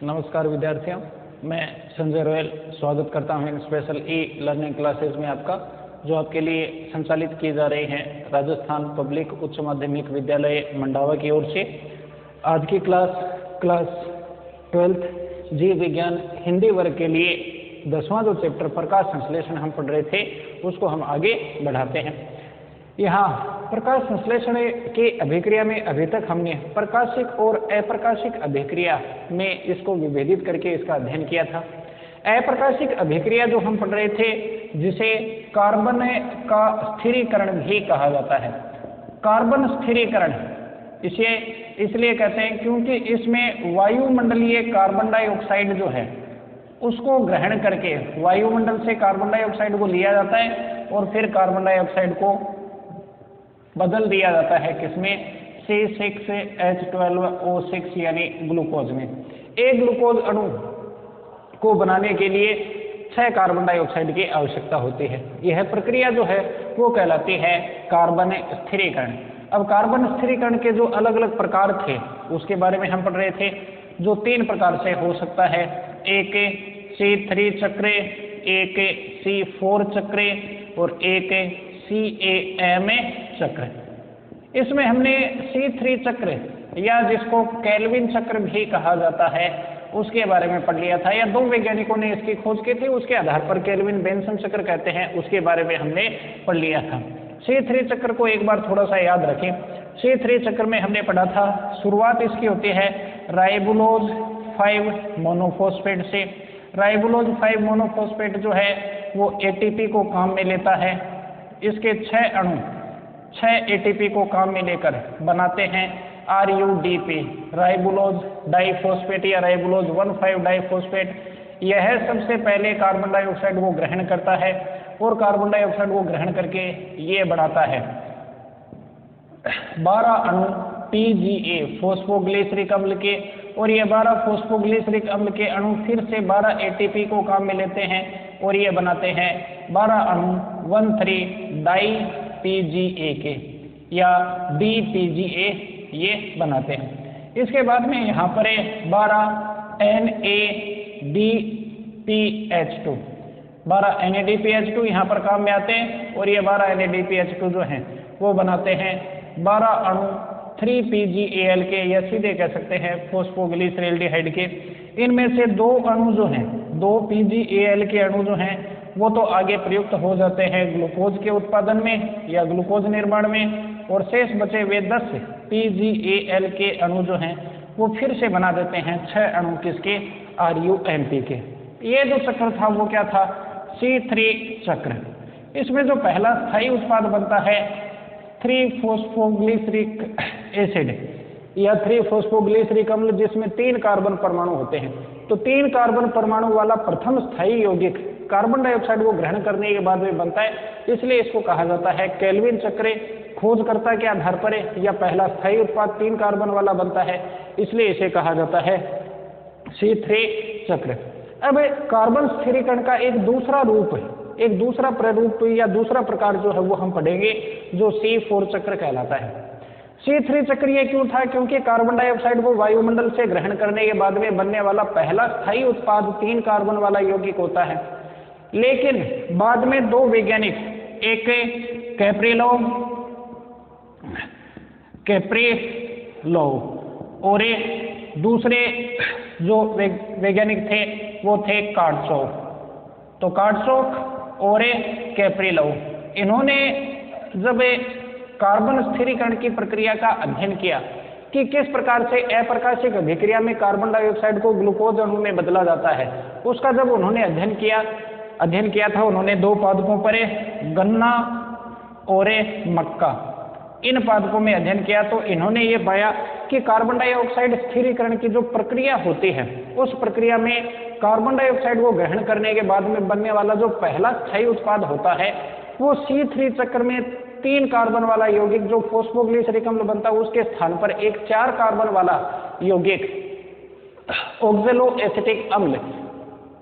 नमस्कार विद्यार्थियों, मैं संजय रोयल स्वागत करता हूं इन स्पेशल लर्निंग क्लासेस में आपका, जो आपके लिए संचालित की जा रही हैं राजस्थान पब्लिक उच्च माध्यमिक विद्यालय मंडावा की ओर से। आज की क्लास 12th जीव विज्ञान हिंदी वर्ग के लिए 10वां जो चैप्टर प्रकाश संश्लेषण हम पढ़ रहे थे उसको हम आगे बढ़ाते हैं। यहाँ प्रकाश संश्लेषण के अभिक्रिया में अभी तक हमने प्रकाशिक और अप्रकाशिक अभिक्रिया में इसको विभेदित करके इसका अध्ययन किया था। अप्रकाशिक अभिक्रिया जो हम पढ़ रहे थे, जिसे कार्बन का स्थिरीकरण भी कहा जाता है। कार्बन स्थिरीकरण इसे इसलिए कहते हैं क्योंकि इसमें वायुमंडलीय कार्बन डाइऑक्साइड जो है उसको ग्रहण करके वायुमंडल से कार्बन डाइऑक्साइड को लिया जाता है और फिर कार्बन डाइऑक्साइड को बदल दिया जाता है किसमें, C6H12O6 यानी ग्लूकोज में। एक ग्लूकोज अणु को बनाने के लिए 6 कार्बन डाइऑक्साइड की आवश्यकता होती है। यह प्रक्रिया जो है वो कहलाती है कार्बन स्थिरीकरण। अब कार्बन स्थिरीकरण के जो अलग अलग प्रकार थे उसके बारे में हम पढ़ रहे थे, जो 3 प्रकार से हो सकता है। एक C3 चक्र, एक C4 चक्र और एक CAM चक्र। इसमें हमने C3 चक्र या जिसको केल्विन चक्र भी कहा जाता है उसके बारे में पढ़ लिया था, या 2 वैज्ञानिकों ने इसकी खोज की थी, उसके आधार पर केल्विन बेंसन चक्र कहते हैं, उसके बारे में हमने पढ़ लिया था। C3 चक्र को एक बार थोड़ा सा याद रखें। C3 चक्र में हमने पढ़ा था, शुरुआत इसकी होती है राइबोलोज 5 मोनोफॉस्फेट से। राइबोलोज 5 मोनोफॉस्फेट जो है वो ATP को काम में लेता है। इसके 6 अणु 6 ATP को काम में लेकर बनाते हैं RUDP, राइबोलोज डाइफॉस्फेट या राइबोलोज 1,5 डाइफॉस्फेट। यह सबसे पहले कार्बन डाइऑक्साइड को ग्रहण करता है और कार्बन डाइऑक्साइड को ग्रहण करके ये बनाता है 12 अणु PGA फॉस्फोग्लिसरिक अम्ल के, और ये 12 फॉस्फोग्लिसरिक अम्ल के अणु फिर से 12 ATP को काम में लेते हैं और ये बनाते हैं 12 अणु 1,3 डाई PGA के या DPGA ये बनाते हैं। इसके बाद में यहाँ पर 12 NADPH2 यहाँ पर काम में आते हैं और ये 12 NADPH2 जो हैं वो बनाते हैं 12 अणु 3PGAL के, या सीधे कह सकते हैं फॉस्फोग्लिसरल्डिहाइड के। इनमें से 2 अणु जो हैं, 2 PGAL के अणु जो हैं वो तो आगे प्रयुक्त हो जाते हैं ग्लूकोज के उत्पादन में या ग्लूकोज निर्माण में, और शेष बचे हुए 10 PGAL के अणु जो हैं वो फिर से बना देते हैं 6 अणु किसके, RUMP के। ये जो चक्र था वो क्या था, C3 चक्र। इसमें जो पहला स्थायी उत्पाद बनता है 3-फॉस्फोग्लिसरिक एसिड या 3-फॉस्फोग्लिसरिक अम्ल, जिसमें 3 कार्बन परमाणु होते हैं। तो 3 कार्बन परमाणु वाला प्रथम स्थायी यौगिक कार्बन डाइऑक्साइड को ग्रहण करने के बाद में बनता है, इसलिए इसको कहा जाता है केल्विन चक्र। खोजकर्ता के आधार पर या पहला स्थायी उत्पाद 3 कार्बन वाला बनता है, इसलिए इसे कहा जाता है C3 चक्र। अब कार्बन स्थिरीकरण का एक दूसरा रूप, एक दूसरा प्ररूप या दूसरा प्रकार जो है वो हम पढ़ेंगे, जो C4 चक्र कहलाता है। C3 चक्र ये क्यों था, क्योंकि कार्बन डाइऑक्साइड को वायुमंडल से ग्रहण करने के बाद में बनने वाला पहला स्थायी उत्पाद 3 कार्बन वाला यौगिक होता है। लेकिन बाद में 2 वैज्ञानिक, एक कैप्रिलोव और दूसरे जो वैज्ञानिक थे वो थे कार्टसोव। तो कार्टसोव और कैप्रिलोव, इन्होंने जब कार्बन स्थिरीकरण की प्रक्रिया का अध्ययन किया कि किस प्रकार से अप्रकाशिक अभिक्रिया में कार्बन डाइऑक्साइड को ग्लूकोज अणु में बदला जाता है, उसका जब उन्होंने अध्ययन किया था, उन्होंने 2 पादपों पर, गन्ना और मक्का, इन पादपों में अध्ययन किया। तो इन्होंने ये पाया कि कार्बन डाइऑक्साइड स्थिरीकरण की जो प्रक्रिया होती है उस प्रक्रिया में कार्बन डाइऑक्साइड को ग्रहण करने के बाद में बनने वाला जो पहला स्थायी उत्पाद होता है वो C3 चक्र में 3 कार्बन वाला यौगिक जो फॉस्फोग्लिसरिक अम्ल बनता है उसके स्थान पर एक 4 कार्बन वाला यौगिक ऑक्सैलो एसिटिक अम्ल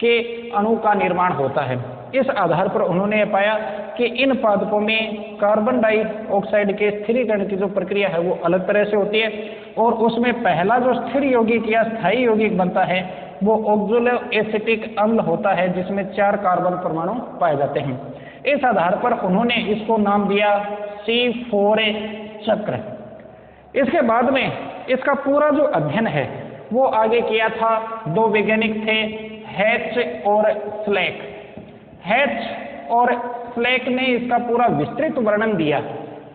के अणु का निर्माण होता है। इस आधार पर उन्होंने पाया कि इन पादपों में कार्बन डाइऑक्साइड के स्थिरीकरण की जो प्रक्रिया है वो अलग तरह से होती है, और उसमें पहला जो स्थिर यौगिक या स्थायी यौगिक बनता है वो ऑक्सैलो एसिटिक अम्ल होता है जिसमें 4 कार्बन परमाणु पाए जाते हैं। इस आधार पर उन्होंने इसको नाम दिया C4 चक्र। इसके बाद में इसका पूरा जो अध्ययन है वो आगे किया था 2 वैज्ञानिक थे, हैच और स्लेक। हैच और स्लेक ने इसका पूरा विस्तृत वर्णन दिया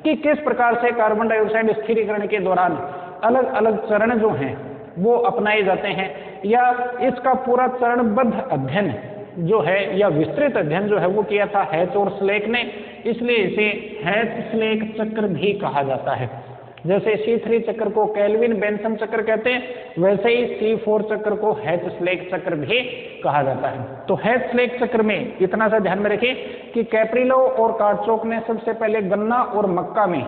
कि किस प्रकार से कार्बन डाइऑक्साइड स्थिरीकरण के दौरान अलग अलग चरण जो हैं वो अपनाए जाते हैं, या इसका पूरा चरणबद्ध अध्ययन जो है या विस्तृत अध्ययन जो है वो किया था हैच और स्लेक ने, इसलिए इसे हैच स्लेक चक्र भी कहा जाता है। जैसे C3 चक्र को केल्विन बेंसन चक्र कहते हैं, वैसे ही C4 चक्र को हैच स्लेक चक्र भी कहा जाता है। तो हैच स्लेक चक्र में इतना सा ध्यान में रखें कि कैप्रिलो और कार्चोक ने सबसे पहले गन्ना और मक्का में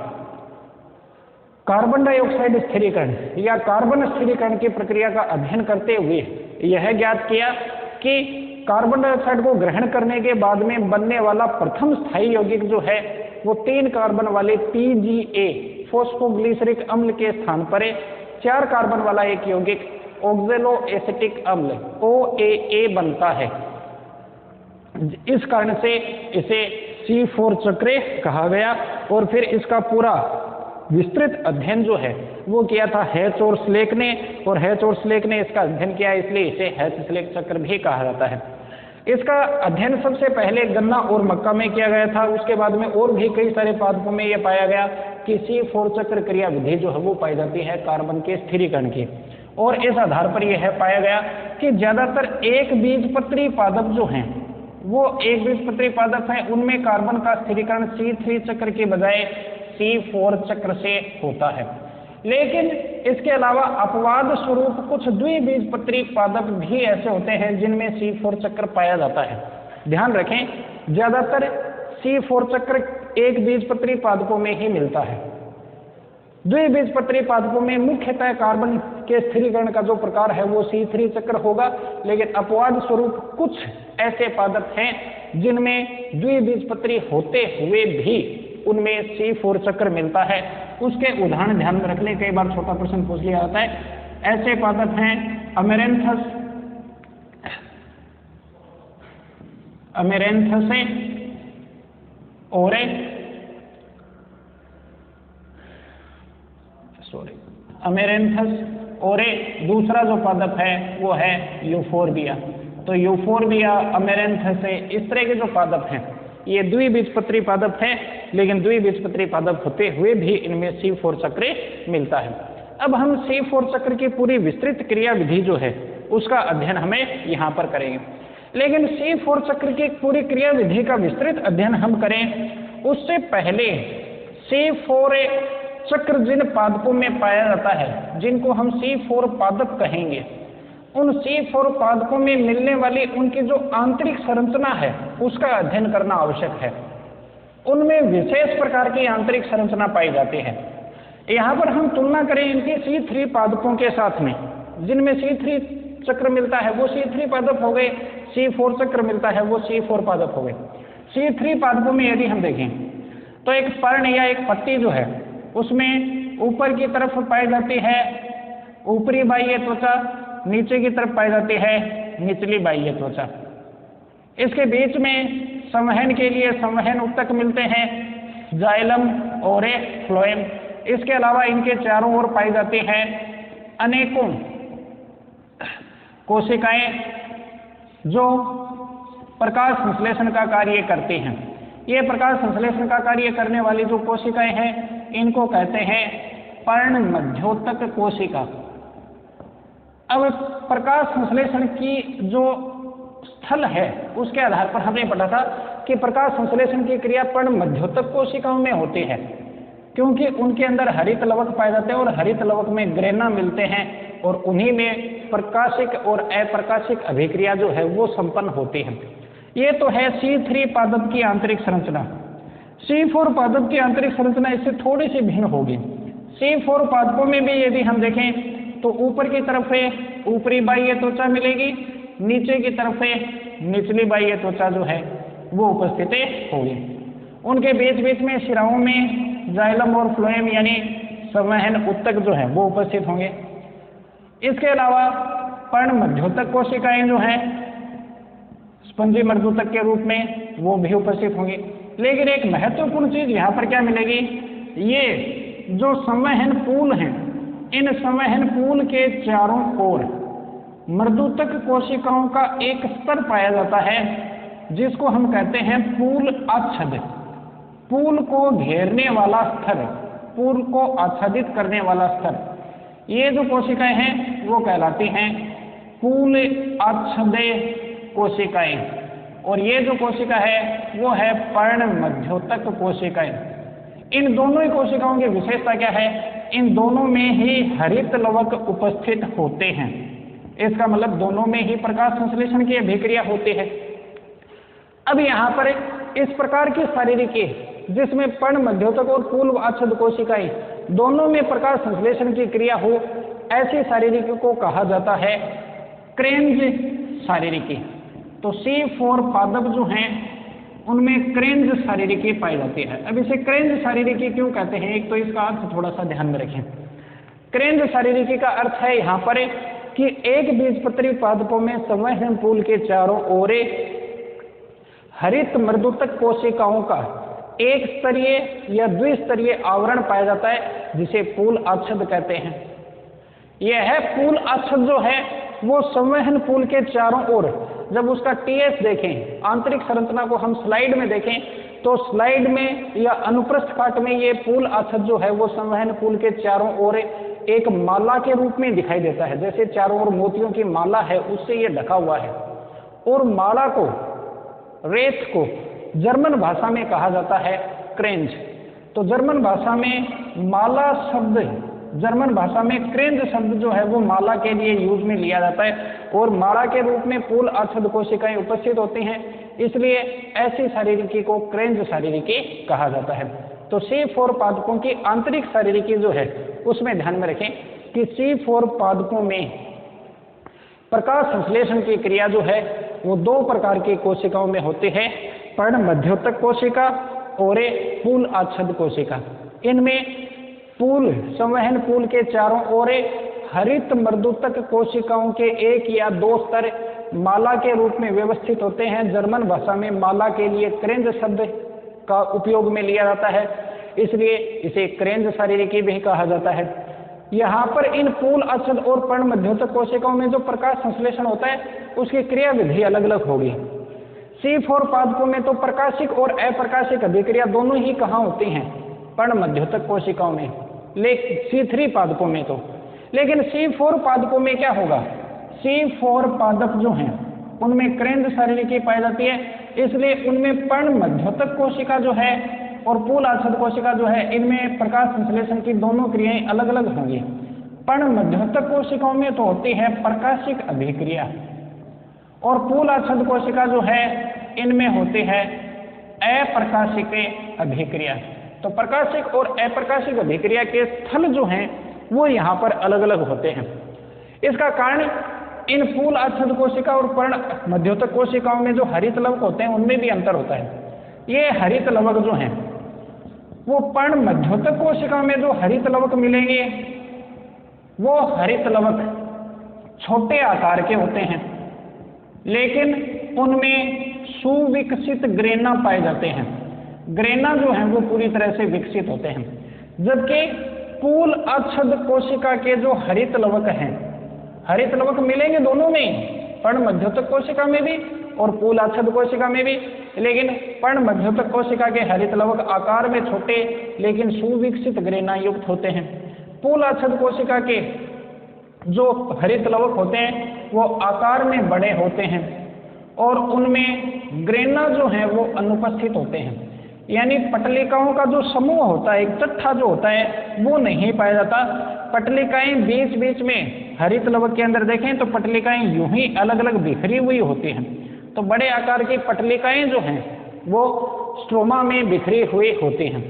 कार्बन डाइऑक्साइड स्थिरीकरण या कार्बन स्थिरीकरण की प्रक्रिया का अध्ययन करते हुए यह ज्ञात किया कि कार्बन डाइऑक्साइड को ग्रहण करने के बाद में बनने वाला प्रथम स्थायी यौगिक जो है वो 3 कार्बन वाले PGA फॉस्फोग्लिसरिक अम्ल के स्थान पर 4 कार्बन वाला एक यौगिक ऑक्सैलो एसिटिक अम्ल OAA बनता है। इस कारण से इसे C4 चक्र कहा गया और फिर इसका पूरा विस्तृत अध्ययन जो है वो किया था हैच और स्लेक ने, और हैच और स्लेक ने इसका अध्ययन किया, इसलिए इसे हैच स्लेक चक्र भी कहा जाता है। इसका अध्ययन सबसे पहले गन्ना और मक्का में किया गया था, उसके बाद में और भी कई सारे पादपों में यह पाया गया कि C4 चक्र क्रिया विधि जो है वो पाई जाती है कार्बन के स्थिरीकरण की, और इस आधार पर यह पाया गया कि ज्यादातर एक बीजपत्री पादप जो हैं वो एक बीजपत्री पादप हैं, उनमें कार्बन का स्थिरीकरण C3 चक्र के बजाय C4 चक्र से होता है। लेकिन इसके अलावा अपवाद स्वरूप कुछ द्विबीजपत्री पादप भी ऐसे होते हैं जिनमें C4 चक्र पाया जाता है। ध्यान रखें, ज्यादातर C4 चक्र एक बीजपत्री पादपों में ही मिलता है। द्विबीजपत्री पादपों में मुख्यतः कार्बन के स्थिरीकरण का जो प्रकार है वो C3 चक्र होगा, लेकिन अपवाद स्वरूप कुछ ऐसे पादप हैं जिनमें द्विबीजपत्री होते हुए भी उनमें C4 चक्र मिलता है। उसके उदाहरण ध्यान में रख लें, कई बार छोटा प्रश्न पूछ लिया जाता है। ऐसे पादप हैं अमेरेंथस ओरे, दूसरा जो पादप है वो है यूफोर्बिया। तो यूफोर्बिया, अमेरेंथस, इस तरह के जो पादप हैं ये द्विबीजपत्री पादप हैं, लेकिन द्विबीजपत्री पादप होते हुए भी इनमें C4 चक्र मिलता है। अब हम C4 चक्र की पूरी विस्तृत क्रिया विधि जो है उसका अध्ययन हमें यहाँ पर करेंगे, लेकिन C4 चक्र की पूरी क्रिया विधि का विस्तृत अध्ययन हम करें उससे पहले C4 चक्र जिन पादपों में पाया जाता है, जिनको हम C4 पादप कहेंगे, उन C4 पादपों में मिलने वाली उनकी जो आंतरिक संरचना है उसका अध्ययन करना आवश्यक है। उनमें विशेष प्रकार की आंतरिक संरचना पाई जाती है। यहाँ पर हम तुलना करें इनके C3 पादपों के साथ में, जिनमें C3 चक्र मिलता है वो C3 पादप हो गए, C4 चक्र मिलता है वो C4 पादप हो गए। C3 पादपों में यदि हम देखें तो एक पर्ण या एक पत्ती जो है उसमें ऊपर की तरफ पाई जाती है ऊपरी बाह्य त्वचा, नीचे की तरफ पाई जाती है निचली बाह्य त्वचा। इसके बीच में संवहन के लिए संवहन ऊतक मिलते हैं, जाइलम और फ्लोएम। इसके अलावा इनके चारों ओर पाई जाती हैं अनेकों कोशिकाएं जो प्रकाश संश्लेषण का कार्य करती हैं। ये प्रकाश संश्लेषण का कार्य करने वाली जो कोशिकाएं हैं इनको कहते हैं पर्ण मध्योतक कोशिका। अब प्रकाश संश्लेषण की जो स्थल है उसके आधार पर हमने पढ़ा था कि प्रकाश संश्लेषण की क्रिया पर्ण मध्योतक कोशिकाओं में होती है, क्योंकि उनके अंदर हरित लवक पाए जाते हैं और हरित लवक में ग्रेना मिलते हैं और उन्हीं में प्रकाशिक और अप्रकाशिक अभिक्रिया जो है वो संपन्न होती है। ये तो है C3 पादप की आंतरिक संरचना। C4 पादप की आंतरिक संरचना इससे थोड़ी सी भिन्न होगी। C4 पादपों में भी यदि हम देखें तो ऊपर की तरफ ऊपरी बाह्य त्वचा मिलेगी, नीचे की तरफ निचली बाह्य त्वचा जो है वो उपस्थित होगी। उनके बीच बीच में शिराओं में जाइलम और फ्लोएम यानी संवहन ऊतक जो है वो उपस्थित होंगे। इसके अलावा पर्ण मध्योतक कोशिकाएं जो हैं स्पंजी मर्दूतक के रूप में वो भी उपस्थित होंगी। लेकिन एक महत्वपूर्ण चीज यहाँ पर क्या मिलेगी, ये जो संवहन पूल हैं, इन संवहन पूल के चारों ओर मर्दूतक कोशिकाओं का एक स्तर पाया जाता है जिसको हम कहते हैं पूल आच्छादित। पूल को घेरने वाला स्तर, पूल को आच्छादित करने वाला स्तर, ये जो कोशिकाएं हैं वो कहलाती हैं पूल आच्छादे कोशिकाएं। और ये जो कोशिका है वो है पर्ण मध्योतक कोशिकाएं। इन दोनों ही कोशिकाओं की विशेषता क्या है, इन दोनों में ही हरित लवक उपस्थित होते हैं। इसका मतलब दोनों में ही प्रकाश संश्लेषण की अभिक्रिया होती है। अब यहाँ पर इस प्रकार की शारीरिकी जिसमें पर्ण मध्योतक और पूल आच्छाद कोशिकाएं दोनों में प्रकाश संश्लेषण की क्रिया हो, ऐसी शारीरिकी को कहा जाता है क्रेंज शारीरिकी। तो C4 पादप जो हैं उनमें क्रेंज शारीरिकी पाई जाती है। अब इसे क्रेंज शारीरिकी क्यों कहते हैं, एक तो इसका अर्थ थोड़ा सा ध्यान में रखें। क्रेंज शारीरिकी का अर्थ है यहाँ पर कि एक बीजपत्री पादपों में संवहन पूल के चारों ओर हरित मर्दूतक कोशिकाओं का एक स्तरीय या द्विस्तरीय आवरण पाया जाता है जिसे पूल आच्छद कहते हैं। यह पूल आच्छद जो है वो संवहन पूल के चारों ओर, जब उसका टीएस देखें, आंतरिक संरचना को हम स्लाइड में देखें तो स्लाइड में या अनुप्रस्थ काट में ये पूल आच्छद जो है वो संवहन पूल के चारों ओर एक माला के रूप में दिखाई देता है। जैसे चारों ओर मोतियों की माला है उससे ये ढका हुआ है। और माला को, रेत को जर्मन भाषा में कहा जाता है क्रेंज। तो जर्मन भाषा में माला शब्द, जर्मन भाषा में क्रेंज शब्द जो है वो माला के लिए यूज में लिया जाता है और माला के रूप में पूल आच्छद कोशिकाएं उपस्थित होती हैं, इसलिए ऐसी शारीरिकी को क्रेंज शारीरिकी कहा जाता है। तो C4 पादपों की आंतरिक शारीरिकी जो है उसमें ध्यान में रखें कि C4 पादपों में प्रकाश संश्लेषण की क्रिया जो है वो दो प्रकार की कोशिकाओं में होती है, पर्ण मध्योतक कोशिका और पूल आच्छद कोशिका। इनमें पूल, संवहन पूल के चारों ओर हरित मर्दूतक कोशिकाओं के एक या दो स्तर माला के रूप में व्यवस्थित होते हैं। जर्मन भाषा में माला के लिए क्रेंज शब्द का उपयोग में लिया जाता है, इसलिए इसे क्रेंज शारीरिकी भी कहा जाता है। यहाँ पर इन पूल आच्छद और पर्ण मध्योतक कोशिकाओं में जो प्रकाश संश्लेषण होता है उसकी क्रिया विधि अलग अलग होगी। C4 पादपों में तो प्रकाशिक और अप्रकाशिक अभिक्रिया दोनों ही कहाँ होती हैं, पर्ण मध्योतक कोशिकाओं में, लेकिन C3 पादपों में तो, लेकिन C4 पादपों में क्या होगा, C4 पादप जो हैं उनमें क्रेंज शारीरिकी पाई जाती है, इसलिए उनमें पर्ण मध्योतक कोशिका जो है और पूल आच्छद कोशिका जो है इनमें प्रकाश संश्लेषण की दोनों क्रियाएं अलग अलग होंगी। पर्ण मध्योतक कोशिकाओं में तो होती है प्रकाशिक अभिक्रिया और पूल आच्छद कोशिका जो है इनमें होती है अप्रकाशिक अभिक्रिया। तो प्रकाशिक और अप्रकाशिक अभिक्रिया के स्थल जो हैं वो यहाँ पर अलग अलग होते हैं। इसका कारण इन पूल आच्छद कोशिका और पर्ण मध्योतक कोशिकाओं में जो हरित लवक होते हैं उनमें भी अंतर होता है। ये हरित लवक जो हैं वो पर्ण मध्योतक कोशिका में जो हरित लवक मिलेंगे वो हरित लवक छोटे आकार के होते हैं, लेकिन उनमें सुविकसित ग्रेना पाए जाते हैं। ग्रेना जो है वो पूरी तरह से विकसित होते हैं, जबकि पूल आच्छद कोशिका के जो हरित लवक हैं, हरित लवक मिलेंगे दोनों में, पर्ण मध्योतक कोशिका में भी और पूल आच्छद कोशिका में भी, लेकिन पर्ण मध्योतक कोशिका के हरित लवक आकार में छोटे लेकिन सुविकसित ग्रेना युक्त होते हैं। पूल आच्छद कोशिका के जो हरित लवक होते हैं वो आकार में बड़े होते हैं और उनमें ग्रेना जो है वो अनुपस्थित होते हैं, यानी पटलिकाओं का जो समूह होता है, एक चट्ठा जो होता है वो नहीं पाया जाता। पटलिकाएं बीच बीच में हरित लवक के अंदर देखें तो पटलिकाएं यूं ही अलग अलग बिखरी हुई होती हैं। तो बड़े आकार की पटलिकाएं जो हैं वो स्ट्रोमा में बिखरी हुई होती हैं।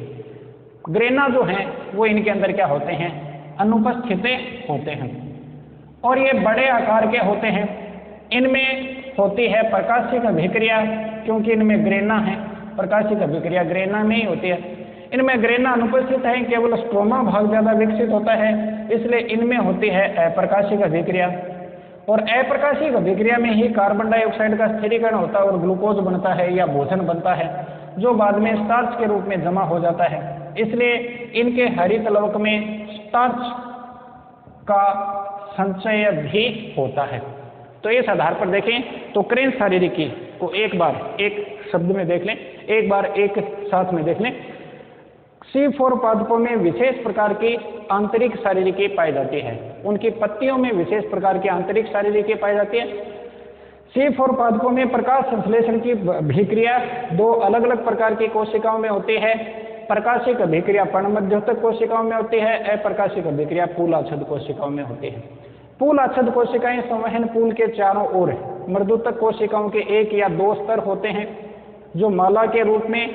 ग्रेना जो हैं वो इनके अंदर क्या होते हैं, अनुपस्थित होते हैं और ये बड़े आकार के होते हैं। इनमें होती है प्रकाशिक अभिक्रिया, क्योंकि इनमें ग्रेना है, प्रकाशिक अभिक्रिया ग्रेना में ही होती है। इनमें ग्रेना अनुपस्थित है, केवल स्ट्रोमा भाग ज्यादा विकसित होता है, इसलिए इनमें होती है अप्रकाशिक अभिक्रिया। और अप्रकाशिक अभिक्रिया में ही कार्बन डाइऑक्साइड का स्थिरीकरण होता है और ग्लूकोज बनता है या भोजन बनता है, जो बाद में स्टार्च के रूप में जमा हो जाता है। इसलिए इनके हरित लवक में स्टार्च का संचय भी होता है। तो इस आधार पर देखें तो क्रेन्ज शारीरिकी को एक बार एक शब्द में देख लें, एक बार एक साथ में देख लें। C4 पादपों में विशेष प्रकार की आंतरिक शारीरिकी पाई जाती है, उनकी पत्तियों में विशेष प्रकार की आंतरिक शारीरिकी पाई जाती है। C4 पादपों में प्रकाश संश्लेषण की अभिक्रिया दो अलग अलग प्रकार की कोशिकाओं में होती है। प्रकाशिक अभिक्रिया पर्णमध्योतक कोशिकाओं में होती है, अप्रकाशिक अभिक्रिया पूलाच्छद कोशिकाओं में होती है। पूलाच्छद कोशिकाएं संवहन पूल के चारों ओर मर्दूतक कोशिकाओं के एक या दो स्तर होते हैं, जो माला के रूप में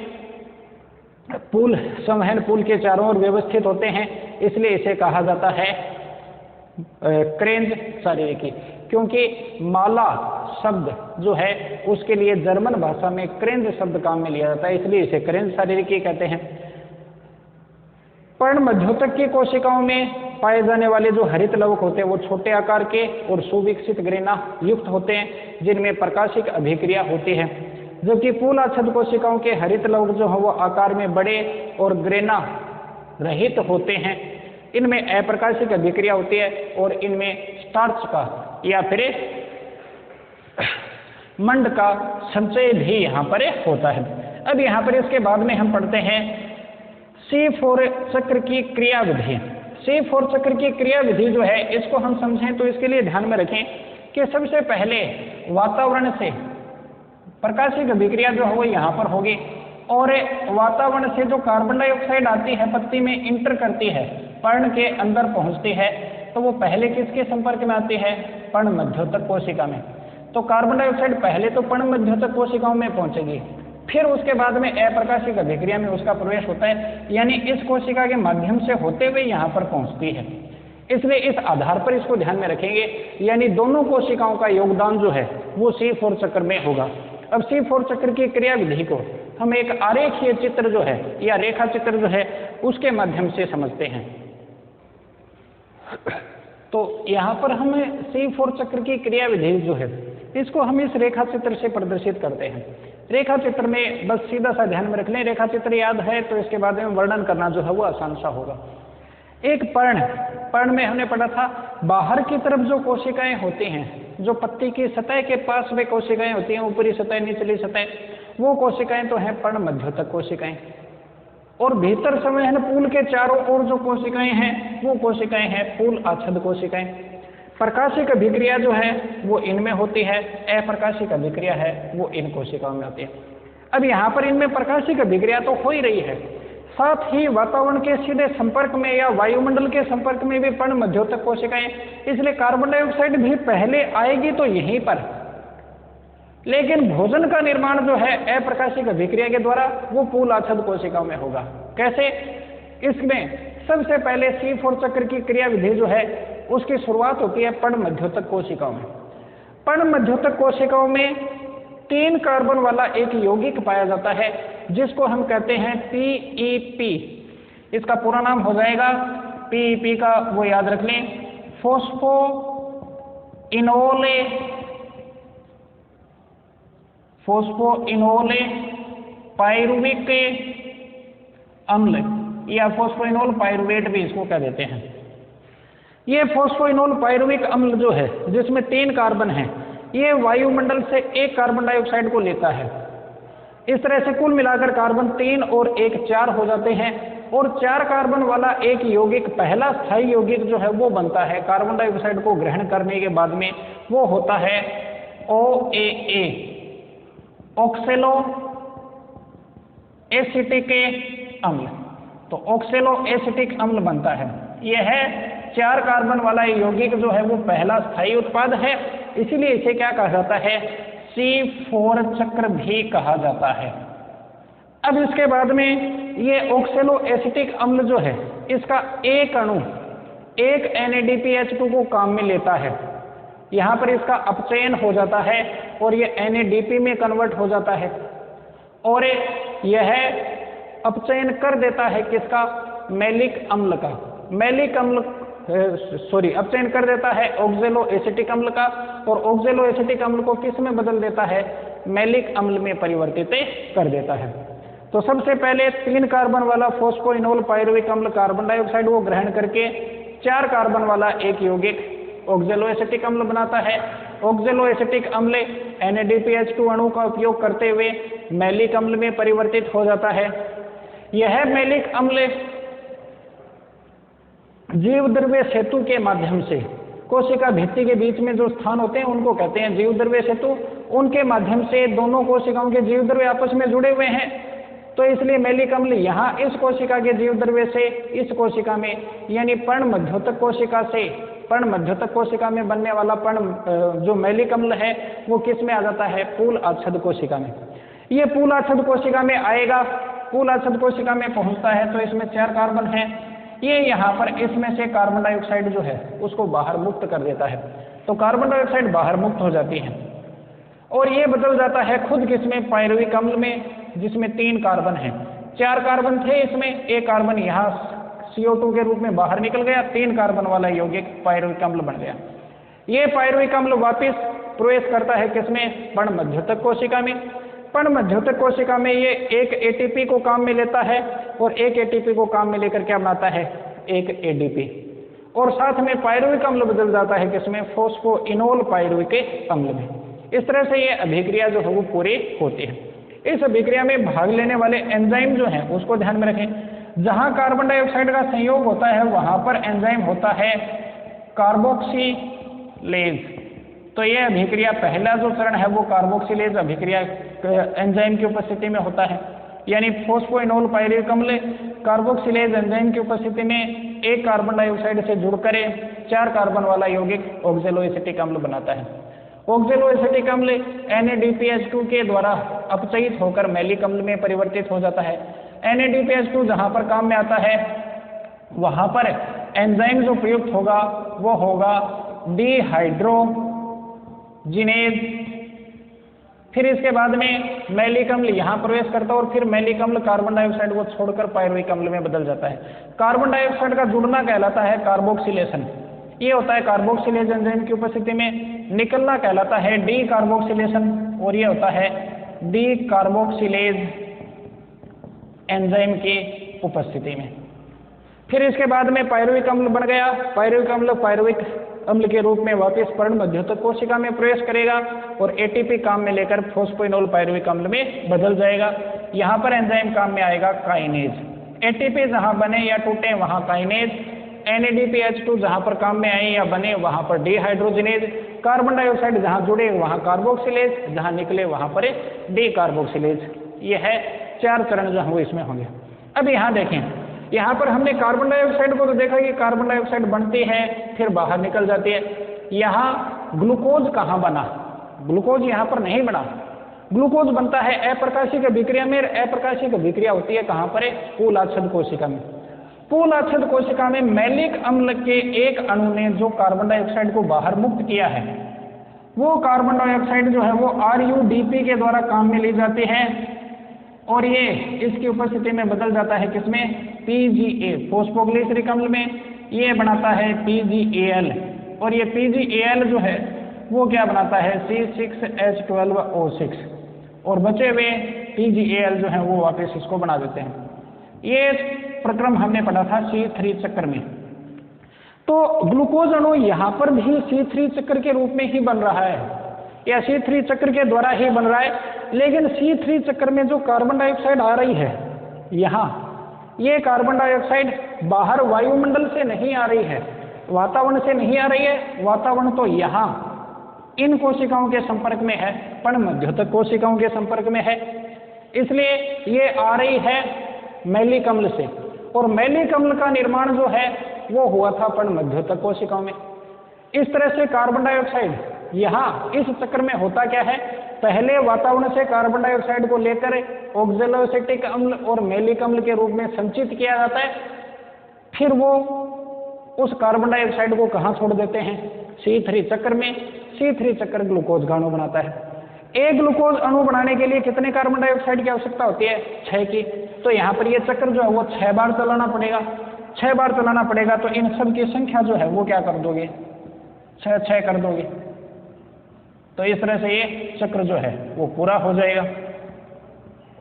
पूल संवहन पूल के चारों ओर व्यवस्थित होते हैं। इसलिए इसे कहा जाता है क्रेन्ज शारीरिकी, क्योंकि माला शब्द जो है उसके लिए जर्मन भाषा में क्रेन्ज शब्द काम में लिया जाता है, इसलिए इसे क्रेन्ज शारीरिकी कहते हैं। पर्णमध्योतक की कोशिकाओं में पाए जाने वाले जो हरित लवक होते हैं वो छोटे आकार के और सुविकसित ग्रेना युक्त होते हैं, जिनमें प्रकाशिक अभिक्रिया होती है। जबकि पूलाच्छद कोशिकाओं के हरित लवक जो है वो आकार में बड़े और ग्रेना रहित होते हैं। इनमें अप्रकाशिक अभिक्रिया होती है और इनमें स्टार्च का या फिर मंड का संचय भी यहाँ पर होता है। अब यहाँ पर इसके बाद में हम पढ़ते हैं C4 चक्र की क्रिया विधि। C4 चक्र की क्रिया विधि जो है इसको हम समझें तो इसके लिए ध्यान में रखें कि सबसे पहले वातावरण से प्रकाशिक अभिक्रिया जो है वो यहाँ पर होगी और वातावरण से जो कार्बन डाइऑक्साइड आती है पत्ती में इंटर करती है, पर्ण के अंदर पहुंचती है, तो वो पहले किसके संपर्क में आती है? पर्ण मध्योतक कोशिका में। तो कार्बन डाइऑक्साइड पहले तो पर्ण मध्योतक कोशिकाओं में पहुंचेगी, फिर उसके बाद में अप्रकाशिक अभिक्रिया में उसका प्रवेश होता है, यानी इस कोशिका के माध्यम से होते हुए यहाँ पर पहुंचती है। इसलिए इस आधार पर इसको ध्यान में रखेंगे, यानी दोनों कोशिकाओं का योगदान जो है वो C4 चक्र में होगा। अब C4 चक्र की क्रिया विधि को हम एक आरेखीय चित्र जो है या रेखा चित्र जो है उसके माध्यम से समझते हैं। तो यहाँ पर हम C4 चक्र की क्रिया विधि जो है इसको हम इस रेखा चित्र से प्रदर्शित करते हैं। रेखा चित्र में बस सीधा सा ध्यान में रख लें, रेखा चित्र याद है तो इसके बाद में वर्णन करना जो है वो आसान सा होगा। एक पर्ण में हमने पढ़ा था बाहर की तरफ जो कोशिकाएं होती हैं, जो पत्ती की सतह के पास वे कोशिकाएं होती हैं, ऊपरी सतह निचली सतह, वो कोशिकाएं तो हैं पर्ण मध्योतक कोशिकाएं। और भीतर संवहन पूल के चारों ओर जो कोशिकाएं हैं वो कोशिकाएं हैं पूल आच्छद कोशिकाएं। प्रकाशिक अभिक्रिया जो है वो इनमें होती है, अप्रकाशिक अभिक्रिया है वो इन कोशिकाओं में होती है। अब यहाँ पर इनमें प्रकाशिक अभिक्रिया तो हो ही रही है, साथ ही वातावरण के सीधे संपर्क में या वायुमंडल के संपर्क में भी पर्ण मध्योतक कोशिकाएं, इसलिए कार्बन डाइऑक्साइड भी पहले आएगी तो यहीं पर, लेकिन भोजन का निर्माण जो है अप्रकाशिक अभिक्रिया के द्वारा वो पूल आच्छद कोशिकाओं में होगा। कैसे? इसमें सबसे पहले C4 चक्र की क्रिया विधि जो है उसकी शुरुआत होती है पर्ण मध्योतक कोशिकाओं में। पर्ण मध्योतक कोशिकाओं में 3 कार्बन वाला एक यौगिक पाया जाता है जिसको हम कहते हैं PEP। इसका पूरा नाम हो जाएगा PEP का, वो याद रख लें, फोस्फोइनोले पाइरुविक अम्ल या फोस्फोइनोल पाइरुवेट भी इसको कह देते हैं। ये फोस्फोइनोल पाइरुविक अम्ल जो है जिसमें 3 कार्बन हैं, ये वायुमंडल से 1 कार्बन डाइऑक्साइड को लेता है। इस तरह से कुल मिलाकर कार्बन 3 और 1 4 हो जाते हैं और 4 कार्बन वाला एक यौगिक, पहला स्थायी यौगिक जो है वो बनता है कार्बन डाइऑक्साइड को ग्रहण करने के बाद में, वो होता है OAA, ऑक्सेलो एसिटिक अम्ल। तो ऑक्सेलो एसिटिक अम्ल बनता है। यह है 4 कार्बन वाला यौगिक जो है वो पहला स्थायी उत्पाद है, इसीलिए इसे क्या कहा जाता है? C4 चक्र भी कहा जाता है। अब इसके बाद में ये ऑक्सेलो एसिटिक अम्ल जो है इसका एक अणु एक NADPH2 को काम में लेता है। यहाँ पर इसका अपचयन हो जाता है और ये NADP में कन्वर्ट हो जाता है और यह अपचयन कर देता है किसका? मैलिक अम्ल का। मैलिक अम्ल अपचयन कर देता है ऑक्जेलो एसिटिक अम्ल का, और ऑक्जेलो एसिटिक अम्ल को किस में बदल देता है, मैलिक अम्ल में परिवर्तित कर देता है। तो सबसे पहले 3 कार्बन वाला फॉस्फोइनोल पायरुविक अम्ल कार्बन डाइऑक्साइड वो ग्रहण करके 4 कार्बन वाला एक यौगिक ऑक्जेलो एसिटिक अम्ल बनाता है। ऑक्जेलो एसिटिक अम्ल NADPH2 अणु का उपयोग करते हुए मैलिक अम्ल में परिवर्तित हो जाता है। यह मैलिक अम्ल जीवद्रव्य सेतु के माध्यम से, कोशिका भित्ति के बीच में जो स्थान होते हैं उनको कहते हैं जीवद्रव्य सेतु, उनके माध्यम से दोनों कोशिकाओं के जीवद्रव्य आपस में जुड़े हुए हैं। तो इसलिए मैलिक अम्ल यहाँ इस कोशिका के जीवद्रव्य से इस कोशिका में, यानी पर्ण मध्योतक कोशिका से पर्ण मध्योतक कोशिका में बनने वाला जो मैलिक अम्ल है वो किस में आ जाता है, पूल आच्छद कोशिका में। ये पूल आच्छद कोशिका में आएगा, पूल आच्छद कोशिका में पहुंचता है तो इसमें 4 कार्बन है। ये यहाँ पर इसमें से कार्बन डाइऑक्साइड जो है उसको बाहर मुक्त कर देता है, तो कार्बन डाइऑक्साइड बाहर मुक्त हो जाती है और ये बदल जाता है खुद किसमें, पायरुविक अम्ल में, जिसमें 3 कार्बन हैं। 4 कार्बन थे इसमें, एक कार्बन यहाँ CO2 के रूप में बाहर निकल गया, 3 कार्बन वाला यौगिक पायरुविक अम्ल बन गया। ये पायरुविक अम्ल वापस प्रवेश करता है किसमें, पर्ण मध्योतक कोशिका में। पर्ण मध्योतक कोशिका में ये एक ATP को काम में लेता है और एक ATP को काम में लेकर क्या बनाता है, एक ADP, और साथ में पायरुविक अम्ल बदल जाता है किसमें, फॉस्फोइनोल पायरुविक अम्ल में। इस तरह से ये अभिक्रिया जो है वो पूरी होती है। इस अभिक्रिया में भाग लेने वाले एंजाइम जो हैं उसको ध्यान में रखें, जहां कार्बन डाइऑक्साइड का संयोग होता है वहां पर एंजाइम होता है कार्बोक्सिलेज। तो ये अभिक्रिया, पहला जो चरण है वो कार्बोक्सिलेज अभिक्रिया एंजाइम की उपस्थिति में होता है, यानी फॉस्फोइनोल पायरुविक अम्ल कार्बोक्सिलेज एंजाइम की उपस्थिति में एक कार्बन डाइऑक्साइड से जुड़कर 4 कार्बन वाला यौगिक ऑक्जेलो एसिटिक अम्ल बनाता है। ऑक्जेलो एसिटिक अम्ल NADPH2 के द्वारा अपचयित होकर मैलिक अम्ल में परिवर्तित हो जाता है। NADPH2 जहां पर काम में आता है वहां पर एंजाइम जो प्रयुक्त होगा वो होगा डिहाइड्रोजिनेज। फिर इसके बाद में मैलिक अम्ल यहाँ प्रवेश करता है और फिर मैलिक अम्ल कार्बन डाइऑक्साइड को छोड़कर पायरुविक अम्ल में बदल जाता है। कार्बन डाइऑक्साइड का जुड़ना कहलाता है कार्बोक्सिलेशन, ये होता है कार्बोक्सिलेज एंजाइम की उपस्थिति में। निकलना कहलाता है डी कार्बोक्सिलेशन और ये होता है डी कार्बोक्सिलेज एंजाइम की उपस्थिति में। फिर इसके बाद में पायरुविक अम्ल बन गया। पायरुविक अम्ल पायरुविक अम्ल के रूप में वापस पर्ण मध्योतक कोशिका में प्रवेश करेगा और ATP काम में लेकर फॉस्फोइनोल पायरुविक अम्ल में बदल जाएगा। यहाँ पर एंजाइम काम में आएगा काइनेज। ATP जहाँ बने या टूटे वहाँ काइनेज, NADPH2 जहाँ पर काम में आए या बने वहाँ पर डिहाइड्रोजिनेज, कार्बन डाइऑक्साइड जहाँ जुड़े वहाँ कार्बोक्सिलेज, जहाँ निकले वहाँ पर डी कार्बोक्सिलेज। ये है 4 चरण जो वो इसमें होंगे। अब यहाँ देखें, यहाँ पर हमने कार्बन डाइऑक्साइड को तो देखा कि कार्बन डाइऑक्साइड बनती है फिर बाहर निकल जाती है। यहाँ ग्लूकोज कहाँ बना, ग्लूकोज यहाँ पर नहीं बना। ग्लूकोज बनता है अप्रकाशिक अभिक्रिया में। अप्रकाशिक अभिक्रिया होती है कहाँ पर, पूल आच्छद कोशिका में। पूल आच्छद कोशिका में मैलिक अम्ल के एक अणु ने जो कार्बन डाइऑक्साइड को बाहर मुक्त किया है वो कार्बन डाइऑक्साइड जो है वो RUDP के द्वारा काम में ली जाती है और ये इसकी उपस्थिति में बदल जाता है किसमें, PGA फॉस्फोग्लिसरिक अम्ल में। ये बनाता है PgAl और ये PgAl जो है वो क्या बनाता है, C6H12O6 और बचे हुए PgAl जो है वो वापस इसको बना देते हैं। ये प्रक्रम हमने पढ़ा था C3 चक्र में। तो ग्लूकोज अणु यहाँ पर भी C3 चक्र के रूप में ही बन रहा है या C3 चक्र के द्वारा ही बन रहा है, लेकिन C3 चक्र में जो कार्बन डाइऑक्साइड आ रही है यहाँ, ये कार्बन डाइऑक्साइड बाहर वायुमंडल से नहीं आ रही है, वातावरण से नहीं आ रही है। वातावरण तो यहाँ इन कोशिकाओं के संपर्क में है, पर्ण मध्योतक कोशिकाओं के संपर्क में है, इसलिए ये आ रही है मैलिक अम्ल से। और मैलिक अम्ल का निर्माण जो है वो हुआ था पर्ण मध्योतक कोशिकाओं में। इस तरह से कार्बन डाइऑक्साइड यहाँ इस चक्र में होता क्या है, पहले वातावरण से कार्बन डाइऑक्साइड को लेकर ऑक्जेलो एसिटिक अम्ल और मैलिक अम्ल के रूप में संचित किया जाता है, फिर वो उस कार्बन डाइऑक्साइड को कहाँ छोड़ देते हैं, C3 चक्र में। C3 चक्र ग्लूकोज का अणु बनाता है। एक ग्लूकोज अणु बनाने के लिए कितने कार्बन डाइऑक्साइड की आवश्यकता होती है, 6 की। तो यहाँ पर ये चक्र जो है वो 6 बार चलाना पड़ेगा। 6 बार चलाना पड़ेगा, तो इन सब की संख्या जो है वो क्या कर दोगे, 6 कर दोगे। तो इस तरह से ये चक्र जो है वो पूरा हो जाएगा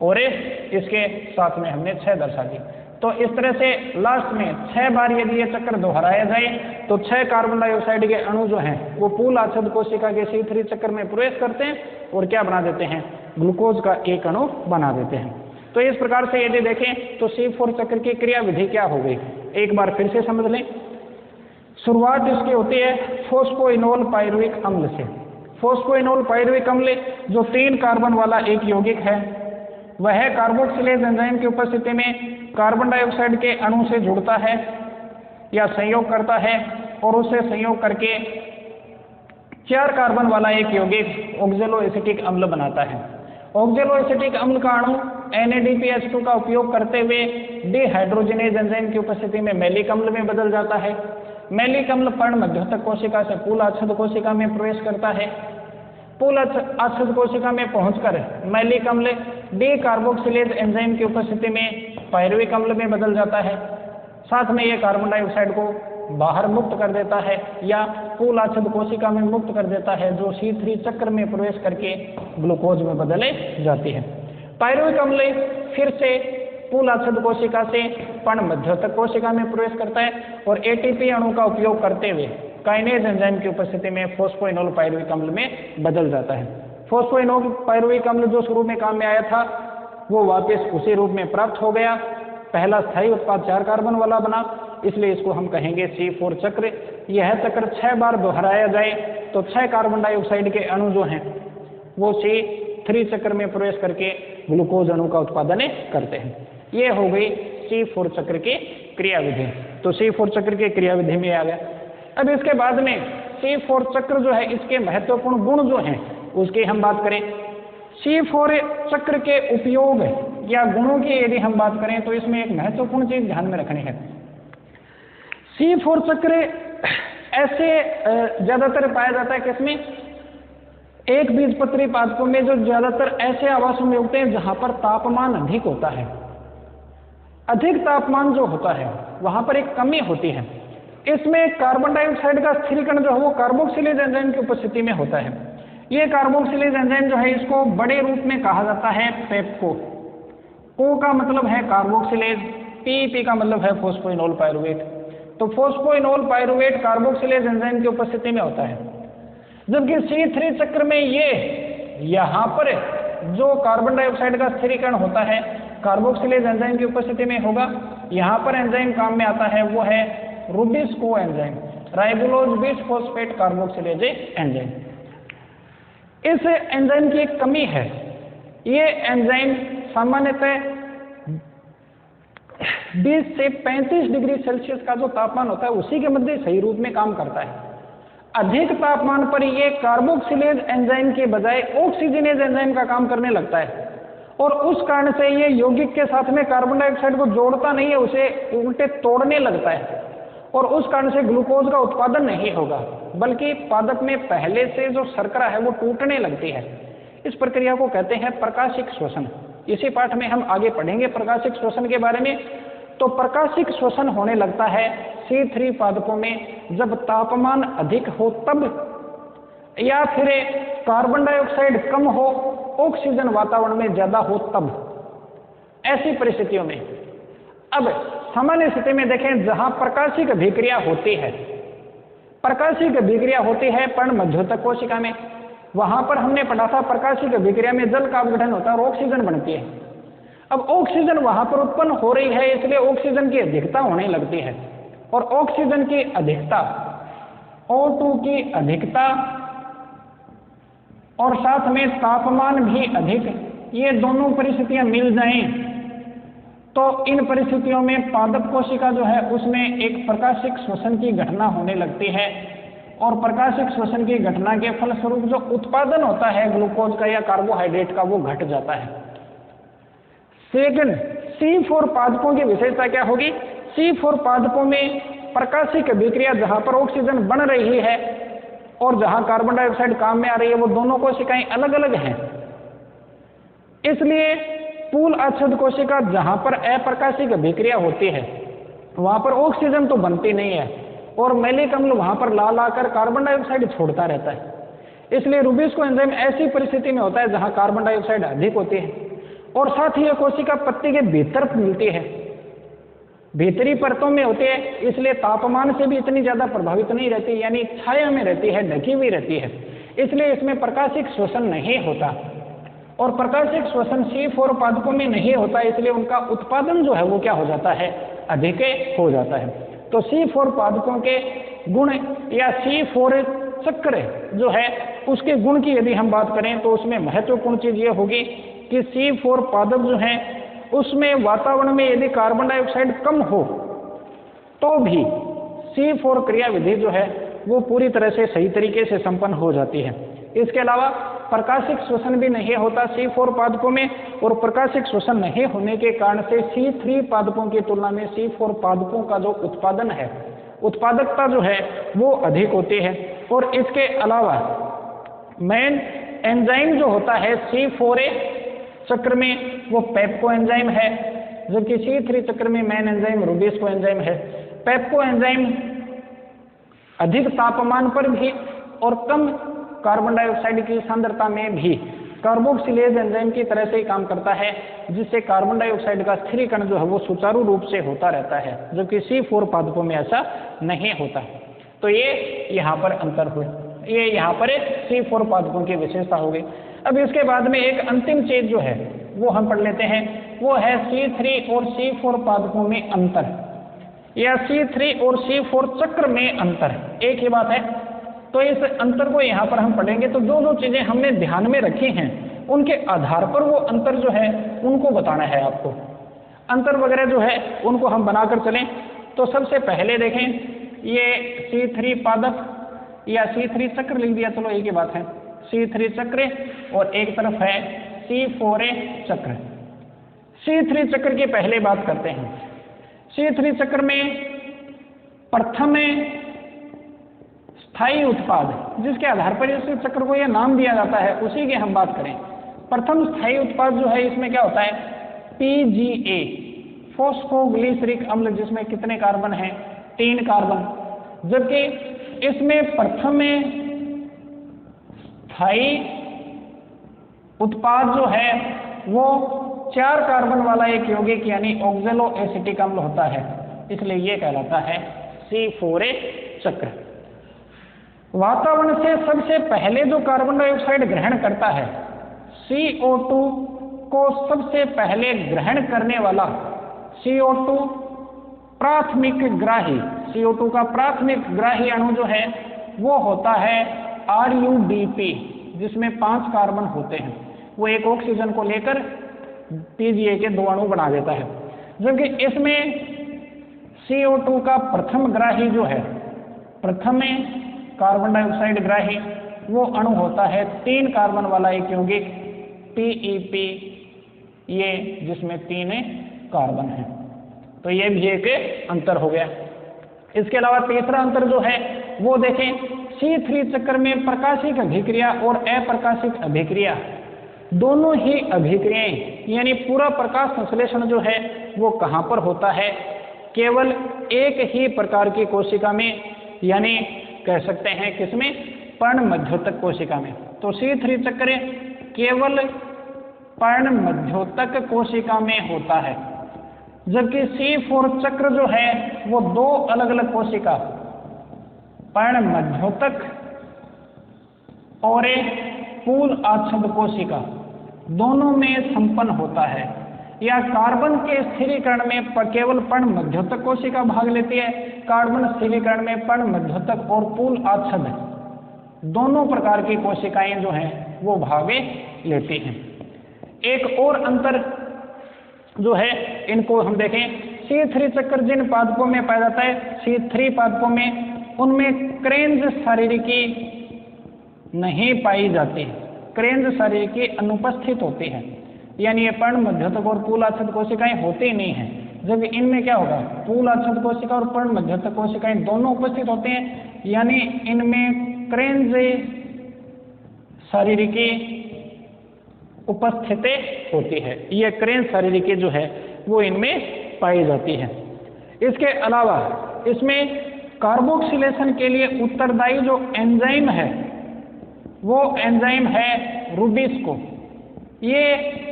और इसके साथ में हमने 6 दर्शा दी। तो इस तरह से लास्ट में 6 बार यदि ये चक्र दोहराया जाए तो 6 कार्बन डाइऑक्साइड के अणु जो हैं वो पूल आच्छादित कोशिका के C3 चक्र में प्रवेश करते हैं और क्या बना देते हैं, ग्लूकोज का एक अणु बना देते हैं। तो इस प्रकार से यदि देखें तो C4 चक्र की क्रिया विधि क्या हो गई, एक बार फिर से समझ लें। शुरुआत इसकी होती है फॉस्फोइनोल पायरुविक अम्ल से। फॉस्फोइनोल पायरुविक अम्ल जो 3 कार्बन वाला एक यौगिक है, वह कार्बोक्सिलेज एंजाइम की उपस्थिति में कार्बन डाइऑक्साइड के अणु से जुड़ता है या संयोग करता है और उससे संयोग करके 4 कार्बन वाला एक यौगिक ऑक्जेलोएसिटिक अम्ल बनाता है। ऑक्जेलोएसिटिक अम्ल का अणु NADPH2 का उपयोग करते हुए डिहाइड्रोजनेज एंजाइम की उपस्थिति में मैलिक अम्ल में बदल जाता है। मैलिक अम्ल पर्ण मध्यस्थक कोशिका से पूल आच्छादित कोशिका में प्रवेश करता है। पूल आच्छादित कोशिका में पहुंचकर मैलिक अम्ल डी कार्बोक्सिलेज एंजाइम की उपस्थिति में पायरुविक अम्ल में बदल जाता है। साथ में ये कार्बन डाइऑक्साइड को बाहर मुक्त कर देता है या पूल आच्छादित कोशिका में मुक्त कर देता है, जो C3 चक्र में प्रवेश करके ग्लूकोज में बदले जाती है। पायरुविक अम्ल फिर से पूल आच्छादित कोशिका से पर्ण मध्यस्थक कोशिका में प्रवेश करता है और ATP अणु का उपयोग करते हुए काइनेज एंजाइम की उपस्थिति में फॉस्फोइनोल पायरुविक अम्ल में बदल जाता है। फॉस्फोइनोल पायरुविक अम्ल जो शुरू में काम में आया था वो वापस उसी रूप में प्राप्त हो गया। पहला स्थायी उत्पाद 4 कार्बन वाला बना, इसलिए इसको हम कहेंगे C4 चक्र। यह चक्र 6 बार दोहराया जाए तो 6 कार्बन डाइऑक्साइड के अणु जो हैं वो C3 चक्र में प्रवेश करके ग्लूकोज अणु का उत्पादन करते हैं। ये हो गई C4 चक्र की क्रियाविधि। तो C4 चक्र की क्रियाविधि में आ गया। अब इसके बाद में C4 चक्र जो है इसके महत्वपूर्ण गुण जो हैं उसकी हम बात करें। C4 चक्र के उपयोग या गुणों की यदि हम बात करें तो इसमें एक महत्वपूर्ण चीज ध्यान में रखनी है। C4 चक्र ऐसे ज्यादातर पाया जाता है किसमें, एक बीजपत्री पादपों में जो ज्यादातर ऐसे आवासों में उगते हैं जहां पर तापमान अधिक होता है। अधिक तापमान जो होता है वहां पर एक कमी होती है। इसमें कार्बन डाइऑक्साइड का स्थिरीकरण जो है वो कार्बोक्सिलेज एंजाइम की उपस्थिति में होता है। ये कार्बोक्सिलेज एंजाइम जो है इसको बड़े रूप में कहा जाता है पेप्को। O का मतलब है कार्बोक्सिलेज, PEP का मतलब है फॉस्फोइनोल पायरुवेट। तो फॉस्फोइनोल पायरुवेट कार्बोक्सिलेज एंजाइम की उपस्थिति में होता है। जबकि C3 चक्र में ये यहाँ पर जो कार्बन डाइऑक्साइड का स्थिरीकरण होता है कार्बोक्सिलेज एंजाइम की उपस्थिति में होगा। यहाँ पर एंजाइम काम में आता है वो है Rubisco enzyme, राइबोलोज bisphosphate carboxylase enzyme. इस एंजाइम की एक कमी है, ये एंजाइम सामान्यतः 20 से 35 डिग्री सेल्सियस का जो तापमान होता है उसी के मध्य सही रूप में काम करता है। अधिक तापमान पर ये कार्बोक्सिलेज एंजाइम के बजाय ऑक्सीजनेज एंजाइम का काम करने लगता है और उस कारण से ये यौगिक के साथ में कार्बन डाइऑक्साइड को जोड़ता नहीं है, उसे उल्टे तोड़ने लगता है और उस कारण से ग्लूकोज का उत्पादन नहीं होगा, बल्कि पादप में पहले से जो शर्करा है वो टूटने लगती है। इस प्रक्रिया को कहते हैं प्रकाशिक श्वसन। इसी पाठ में हम आगे पढ़ेंगे प्रकाशिक श्वसन के बारे में। तो प्रकाशिक श्वसन होने लगता है C3 पादपों में जब तापमान अधिक हो तब, या फिर कार्बन डाइऑक्साइड कम हो, ऑक्सीजन वातावरण में ज्यादा हो तब, ऐसी परिस्थितियों में। अब सामान्य स्थिति में देखें जहां प्रकाशिक अभिक्रिया होती है, प्रकाशिक अभिक्रिया होती है पर्ण मध्यस्थक कोशिका में, वहां पर हमने पढ़ा था प्रकाशिक अभिक्रिया में जल का अपघटन होता है और ऑक्सीजन बनती है। अब ऑक्सीजन वहां पर उत्पन्न हो रही है, इसलिए ऑक्सीजन की अधिकता होने लगती है और ऑक्सीजन की अधिकता, O2 की अधिकता और साथ में तापमान भी अधिक, ये दोनों परिस्थितियां मिल जाएं तो इन परिस्थितियों में पादप कोशिका जो है उसमें एक प्रकाशिक श्वसन की घटना होने लगती है और प्रकाशिक श्वसन की घटना के फलस्वरूप जो उत्पादन होता है ग्लूकोज का या कार्बोहाइड्रेट का वो घट जाता है। सेकंड, C4 पादपों की विशेषता क्या होगी? C4 पादपों में प्रकाशिक अभिक्रिया जहां पर ऑक्सीजन बन रही है और जहां कार्बन डाइऑक्साइड काम में आ रही है वो दोनों कोशिकाएं अलग अलग हैं। इसलिए पूल आच्छादित कोशिका जहां पर अप्रकाशिक अभिक्रिया होती है वहां पर ऑक्सीजन तो बनती नहीं है और मैलिक अम्ल वहां पर ला लाकर कार्बन डाइऑक्साइड छोड़ता रहता है। इसलिए रुबिस्को एंजाइम ऐसी परिस्थिति में होता है जहां कार्बन डाइऑक्साइड अधिक होती है और साथ ही यह कोशिका पत्ती के भीतर मिलती है, भीतरी परतों में होती है, इसलिए तापमान से भी इतनी ज्यादा प्रभावित नहीं रहती, यानी छाया में रहती है, ढकी हुई रहती है। इसलिए इसमें प्रकाशिक श्वसन नहीं होता और प्रकाशिक श्वसन C4 पादपों में नहीं होता, इसलिए उनका उत्पादन जो है वो क्या हो जाता है, अधिक हो जाता है। तो C4 पादपों के गुण या C4 चक्र जो है उसके गुण की यदि हम बात करें तो उसमें महत्वपूर्ण चीज ये होगी कि C4 पादप जो है उसमें वातावरण में यदि कार्बन डाइऑक्साइड कम हो तो भी C4 क्रिया विधि जो है वो पूरी तरह से सही तरीके से संपन्न हो जाती है। इसके अलावा प्रकाशिक श्वसन भी नहीं होता C4 पादपों में और प्रकाशिक श्वसन नहीं होने के कारण से C3 पादपों की तुलना में C4 पादपों का जो उत्पादन है, उत्पादकता जो है वो अधिक होती है। और इसके अलावा मेन एंजाइम जो होता है C4A चक्र में वो पेप्को एंजाइम है, जबकि C3 चक्र में मेन एंजाइम रुबिस्को एंजाइम है। पेप्को एंजाइम अधिक तापमान पर भी और कम कार्बन डाइऑक्साइड की सांद्रता में भी कार्बोक्सिलेज एंजाइम की तरह से ही काम करता है, जिससे कार्बन डाइऑक्साइड का स्थिरीकरण जो है वो सुचारू रूप से होता रहता है, जबकि C4 पादपों में ऐसा नहीं होता। तो ये यहाँ पर अंतर हुए, ये यहाँ पर C4 पादपों की विशेषता हो गई। अब इसके बाद में एक अंतिम चीज जो है वो हम पढ़ लेते हैं, वो है C3 और C4 पादपों में अंतर या C3 और C4 चक्र में अंतर। एक ही बात है, तो इस अंतर को यहाँ पर हम पढ़ेंगे तो जो जो चीजें हमने ध्यान में रखी हैं उनके आधार पर वो अंतर जो है उनको बताना है आपको। अंतर वगैरह जो है उनको हम बनाकर चलें। तो सबसे पहले देखें, ये C3 पादप या C3 चक्र लिख दिया, चलो एक ही बात है, C3 चक्र और एक तरफ है C4A चक्र। C3 चक्र की पहले बात करते हैं। C3 चक्र में प्रथम स्थायी उत्पाद, जिसके आधार पर इस चक्र को यह नाम दिया जाता है, उसी की हम बात करें। प्रथम स्थायी उत्पाद जो है इसमें क्या होता है, PGA फॉस्फोग्लिसरिक अम्ल, जिसमें कितने कार्बन हैं, 3 कार्बन, जबकि इसमें प्रथम स्थायी उत्पाद जो है वो 4 कार्बन वाला एक यौगिक यानी ऑक्सैलो एसिटिक अम्ल होता है, इसलिए यह कहलाता है C4A चक्र। वातावरण से सबसे पहले जो कार्बन डाइऑक्साइड ग्रहण करता है, CO2 को सबसे पहले ग्रहण करने वाला CO2 प्राथमिक ग्राही, CO2 का प्राथमिक ग्राही अणु जो है वो होता है RUDP, जिसमें 5 कार्बन होते हैं। वो एक ऑक्सीजन को लेकर PGA के 2 अणु बना देता है, जबकि इसमें CO2 का प्रथम ग्राही जो है, प्रथम कार्बन डाइऑक्साइड ग्राही, वो अणु होता है 3 कार्बन वाला एक यौगिक PEP, ये जिसमें 3 कार्बन है। तो ये भी एक अंतर हो गया। इसके अलावा तीसरा अंतर जो है वो देखें, C3 चक्र में प्रकाशिक अभिक्रिया और अप्रकाशिक अभिक्रिया दोनों ही अभिक्रियाएं यानी पूरा प्रकाश संश्लेषण जो है वो कहां पर होता है, केवल एक ही प्रकार की कोशिका में, यानी कह सकते हैं किसमें, पर्ण मध्योतक कोशिका में। तो C3 चक्र केवल पर्ण मध्योतक कोशिका में होता है, जबकि C4 चक्र जो है वो 2 अलग अलग कोशिका, पर्ण मध्योतक और पूल आच्छद कोशिका, दोनों में संपन्न होता है। या कार्बन के स्थिरीकरण में केवल पर्ण मध्योतक कोशिका भाग लेती है, कार्बन स्थिरीकरण में पर्ण मध्योतक और पूल आच्छद दोनों प्रकार की कोशिकाएं जो हैं वो भाग लेती हैं। एक और अंतर जो है इनको हम देखें, C3 चक्र जिन पादपों में पाया जाता है, C3 पादपों में, उनमें क्रेन्ज शारीरिकी नहीं पाई जाती, क्रेन्ज शारीरिकी अनुपस्थित होती है, यानी ये पर्ण मध्योतक और पूल आच्छद कोशिकाएं होती नहीं है। जब इनमें क्या होगा, पूल आच्छद कोशिका और पर्ण मध्योतक कोशिकाएं दोनों उपस्थित होते हैं, यानी इनमें क्रेन्ज शारीरिकी उपस्थित होती है। यह क्रेन्ज शारीरिकी जो है वो इनमें पाई जाती है। इसके अलावा इसमें कार्बोक्सिलेशन के लिए उत्तरदायी जो एंजाइम है वो एंजाइम है रुबिस्को। ये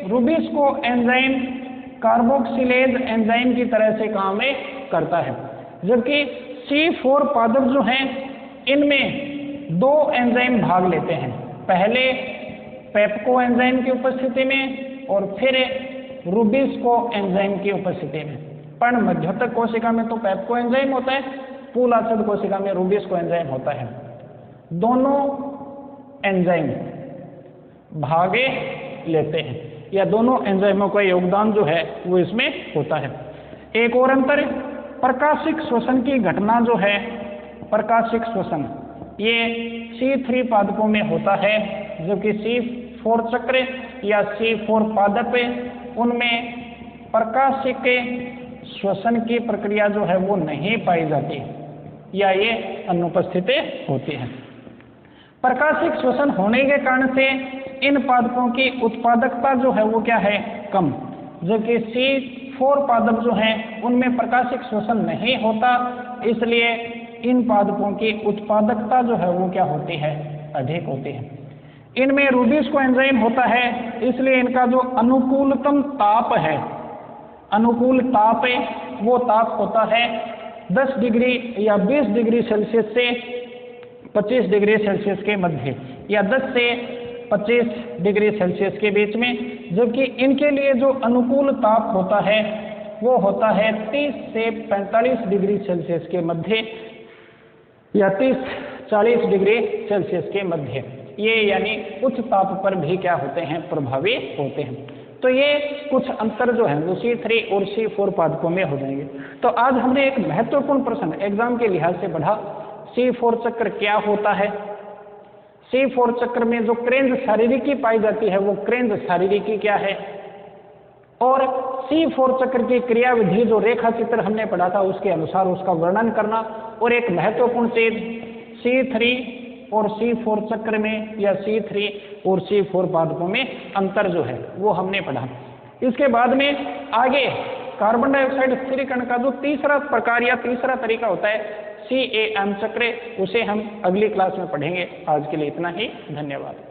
रुबिस्को एंजाइम कार्बोक्सिलेज एंजाइम की तरह से काम करता है। जबकि C4 पादप जो हैं इनमें दो एंजाइम भाग लेते हैं, पहले पेप्को एंजाइम की उपस्थिति में और फिर रुबिस्को एंजाइम की उपस्थिति में। पर्ण मध्योतक कोशिका में तो पेप्को एंजाइम होता है, पूलाशद कोशिका में रुबिस्को एंजाइम होता है। दोनों एंजाइम भागे लेते हैं या दोनों एंजाइमों का योगदान जो है वो इसमें होता है। एक और अंतर, प्रकाशिक श्वसन की घटना जो है, प्रकाशिक श्वसन ये C3 पादपों में होता है, जबकि C4 चक्र या C4 पादप उनमें प्रकाशिक श्वसन की प्रक्रिया जो है वो नहीं पाई जाती या ये अनुपस्थित होती है। प्रकाशिक श्वसन होने के कारण से इन पादपों की उत्पादकता जो है वो क्या है, कम, जबकि C4 पादप जो हैं उनमें प्रकाशिक श्वसन नहीं होता, इसलिए इन पादपों की उत्पादकता जो है वो क्या होती है, अधिक होती है। इनमें रुबिस्को एंजाइम होता है, इसलिए इनका जो अनुकूलतम ताप है, अनुकूल ताप वो ताप होता है 10 डिग्री या 20 डिग्री सेल्सियस से 25 डिग्री सेल्सियस के मध्य या 10 से 25 डिग्री सेल्सियस के बीच में, जबकि इनके लिए जो अनुकूल ताप होता है वो होता है 30 से 45 डिग्री सेल्सियस के मध्य या 30-40 डिग्री सेल्सियस के मध्य। ये यानी उच्च ताप पर भी क्या होते हैं, प्रभावी होते हैं। तो ये कुछ अंतर जो है वो C3 और C4 पादपों में हो जाएंगे। तो आज हमने एक महत्वपूर्ण प्रश्न एग्जाम के लिहाज से पढ़ा, C4 चक्र क्या होता है, C4 चक्र में जो क्रेंज शारीरिकी पाई जाती है वो क्रेंज शारीरिकी क्या है, और C4 चक्र की क्रियाविधि जो रेखा चित्र हमने पढ़ा था उसके अनुसार उसका वर्णन करना। और एक महत्वपूर्ण चीज, C3 और C4 चक्र में या C3 और C4 पादपों में अंतर जो है वो हमने पढ़ा। इसके बाद में आगे कार्बन डाइऑक्साइड स्थिरीकरण का जो तीसरा प्रकार या तीसरा तरीका होता है CAM चक्र, उसे हम अगली क्लास में पढ़ेंगे। आज के लिए इतना ही, धन्यवाद।